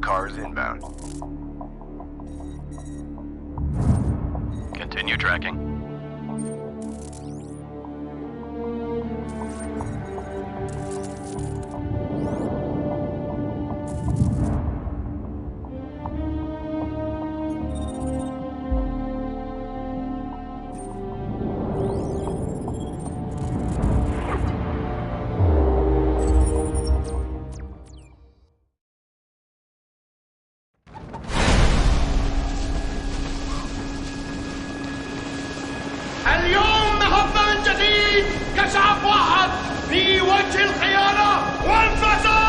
Cars inbound. Continue tracking. اليوم نهضنا من جديد كشعب واحد في وجه الخيانة والفساد.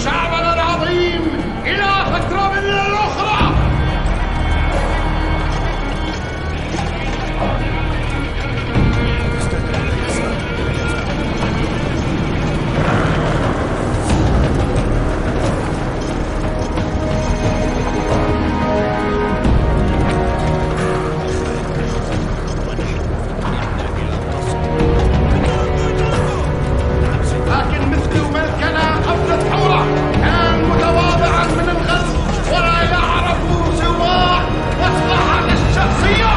شعبنا العظيم إلى فترة من الأخرى. لكن مثل ملكنا قبل الثورة كان متواضعا من الغزو ولا يعرف سوى مصلحة الشخصية.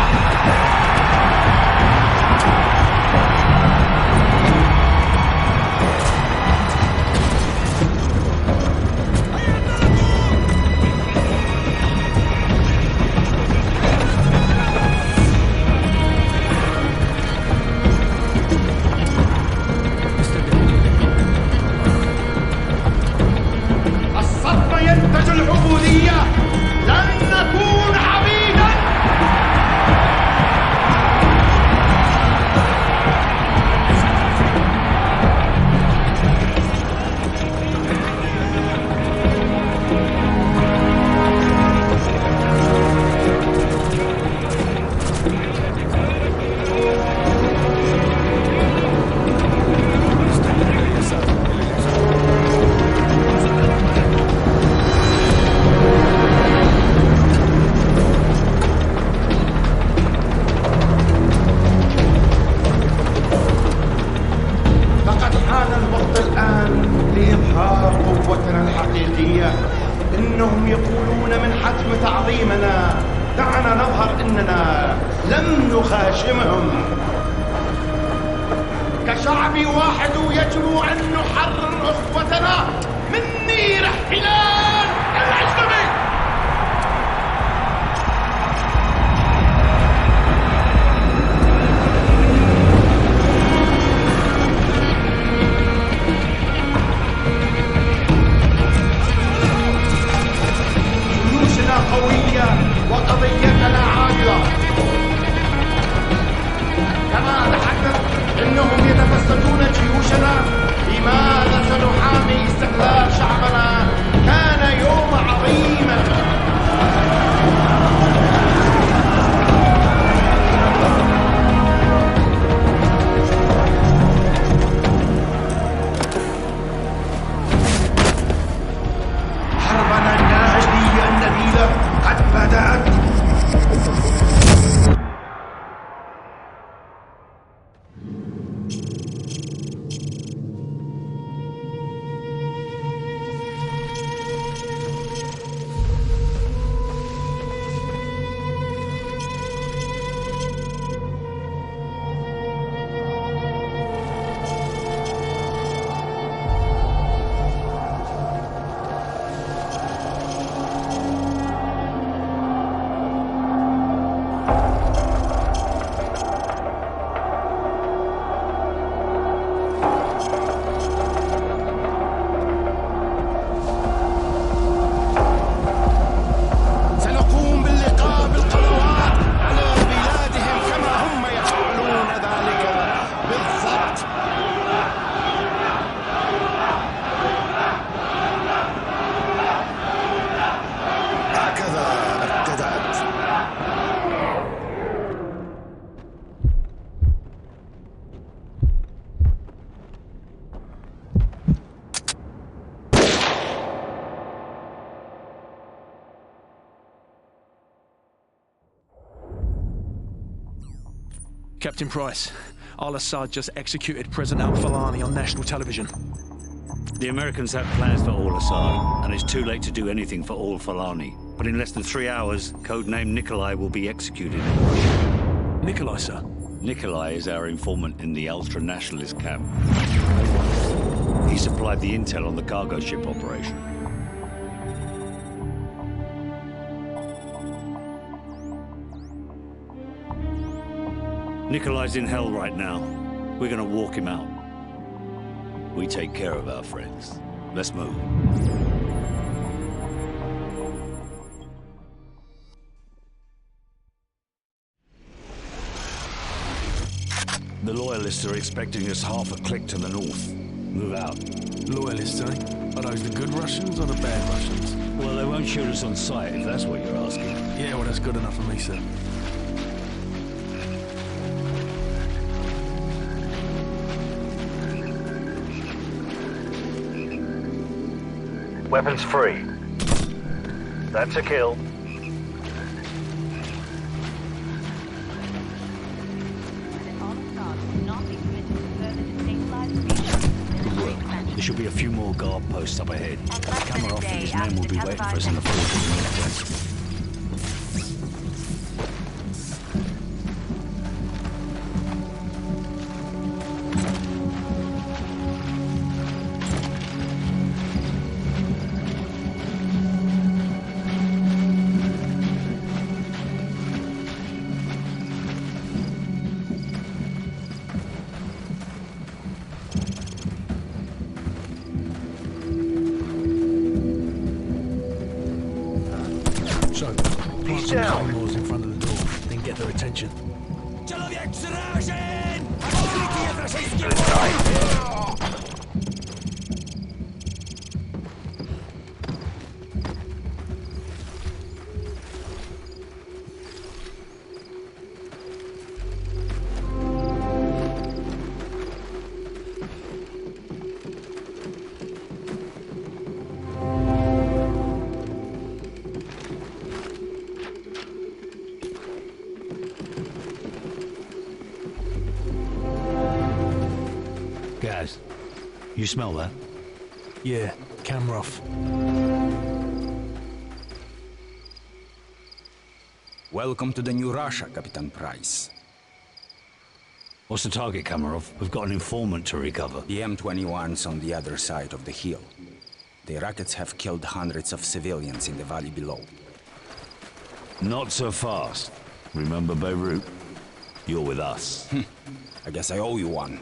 الصدمة ينتج العبودية، لن نكون عبيدا. لقد حان الوقت الآن لإظهار قوتنا الحقيقية. إنهم يقولون من حتم تعظيمنا. دعنا نظهر إننا لم نخاشمهم. كشعب واحد يجب أن نحرر أخوتنا من نير احتلال الأجنبي. جيوشنا قوية وقضيتنا عادلة. كما تحدث إنهم يتفسدون جيوشنا، لماذا سنحامي استقلال شعبنا؟ كان يوم عظيما. حربنا الناجية النبيلة قد بدأت. Captain Price, al-Assad just executed President al-Falani on national television. The Americans have plans for al-Assad, and it's too late to do anything for al-Falani. But in less than 3 hours, codename Nikolai will be executed. Nikolai, sir? Nikolai is our informant in the ultra-nationalist camp. He supplied the intel on the cargo ship operation. Nikolai's in hell right now. We're gonna walk him out. We take care of our friends. Let's move. The Loyalists are expecting us half a click to the north. Move out. Loyalists, eh? Are those the good Russians or the bad Russians? Well, they won't shoot us on sight, if that's what you're asking. Yeah, well, that's good enough for me, sir. Weapons free. That's a kill. There should be a few more guard posts up ahead. Kamarov and his men will be waiting for us in the fort to the northwest. He's down. In front of the door, then get their attention. Guys, you smell that? Yeah, camera off. Welcome to the new Russia, Captain Price. What's the target, Kamarov? We've got an informant to recover. The M21's on the other side of the hill. The rockets have killed hundreds of civilians in the valley below. Not so fast. Remember Beirut? You're with us. I guess I owe you one.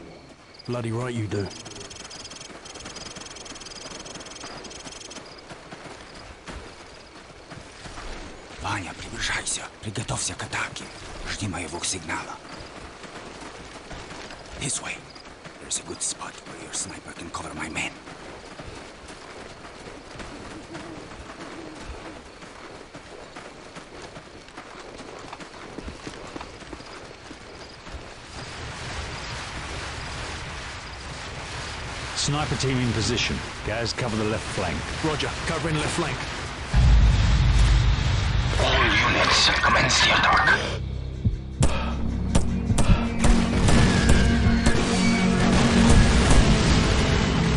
Bloody right you do. Ваня, приближайся. Приготовься к атаке. Жди моего сигнала. This way. There's a good spot where your sniper can cover my men. Sniper team in position. Guys, cover the left flank. Roger, covering left flank. All units, commence the attack.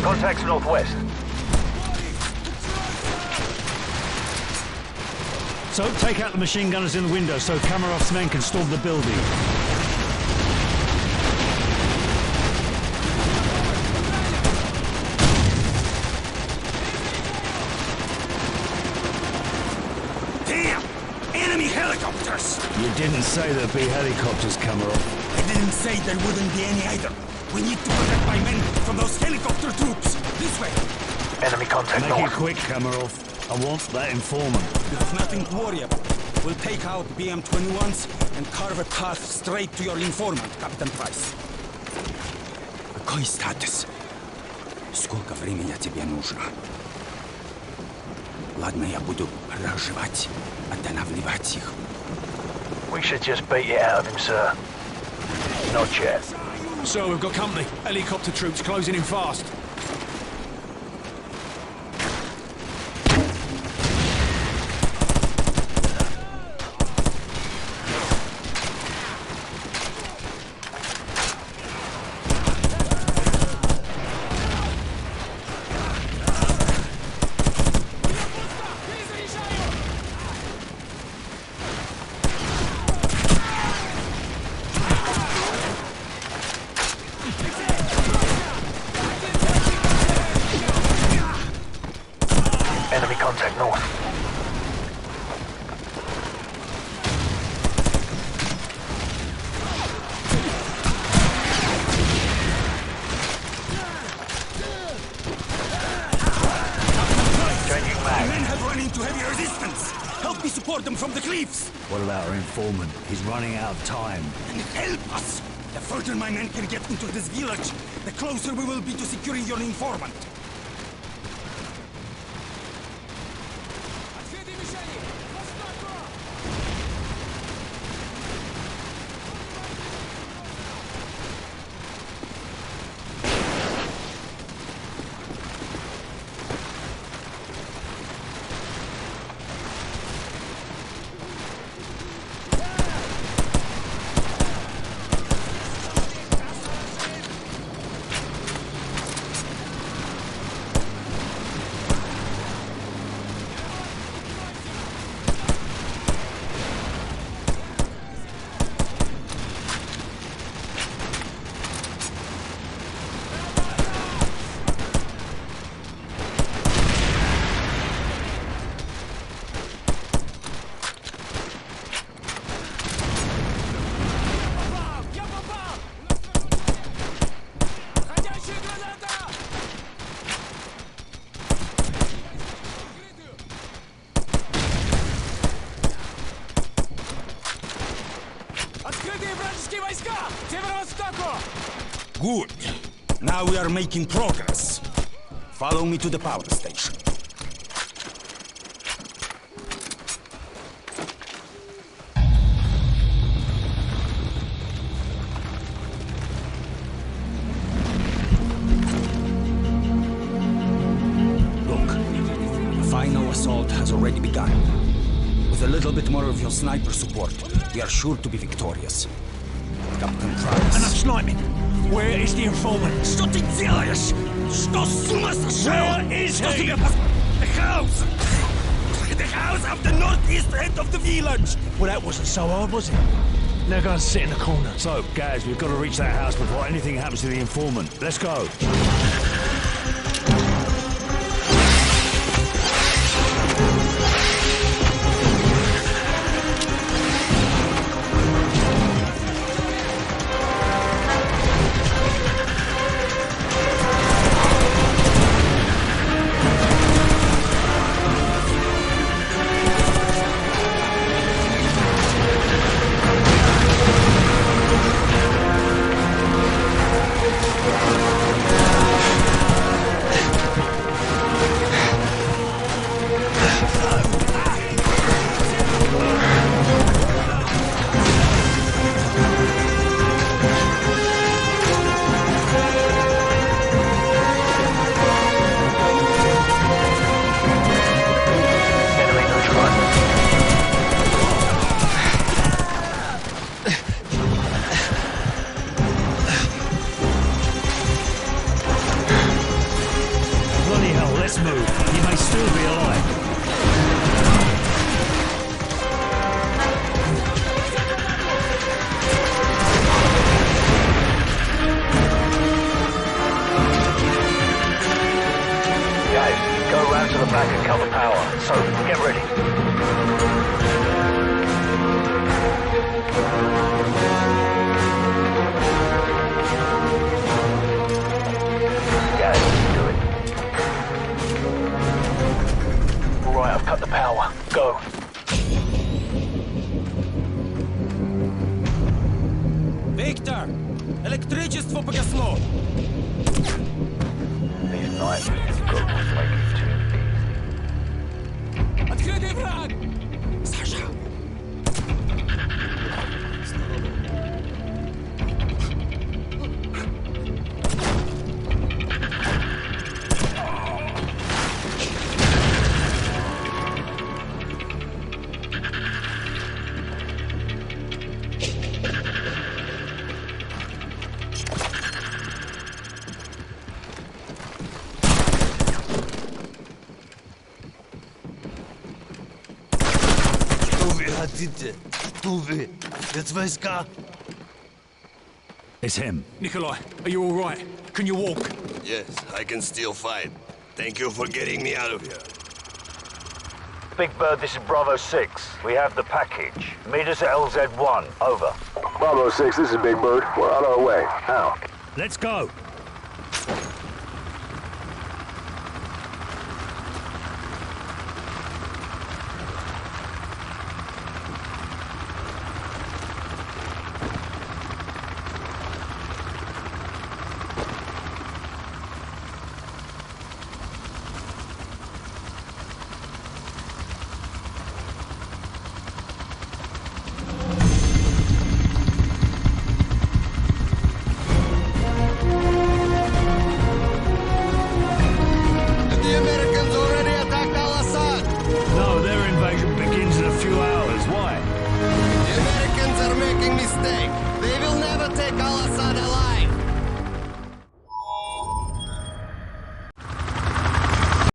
Contacts northwest. So, take out the machine gunners in the window so Kamarov's men can storm the building. You didn't say there'd be helicopters, Kamarov. I didn't say there wouldn't be any either. We need to protect my men from those helicopter troops. This way. Enemy contact Make north. it quick, Kamarov. I want that informant. You have nothing to worry about. We'll take out BM-21s and carve a path straight to your informant, Captain Price. Какой статус? Сколько времени тебе нужно? Ладно, я буду разжевать, останавливать их. We should just beat it out of him, sir. Not yet. So we've got company. Helicopter troops closing in fast. Enemy contact north. Changing My mag. men have run into heavy resistance. Help me support them from the cliffs. What about our informant? He's running out of time. And help us. The further my men can get into this village, the closer we will be to securing your informant. Good. Now we are making progress. Follow me to the power station. Look, the final assault has already begun. With a little bit more of your sniper support, we are sure to be victorious. Captain Price. Enough sniping. Where is the informant? Что ты делаешь? Что с ума сошел? Where is Что he? тебе The house! The house of the northeast end of the village! Well, that wasn't so hard, was it? Now go and sit in the corner. So, Gaz, we've got to reach that house before anything happens to the informant. Let's go. back and cover power. So, get ready. Yeah, do it. All right, I've cut the power. Go. Виктор! Электричество погасло! These night visions got way too deep. Открытый враг! Саша! It's him. Nikolai, are you all right? Can you walk? Yes, I can still fight. Thank you for getting me out of here. Big Bird, this is Bravo 6. We have the package. Meet us at LZ1. Over. Bravo 6, this is Big Bird. We're on our way. Now. Let's go.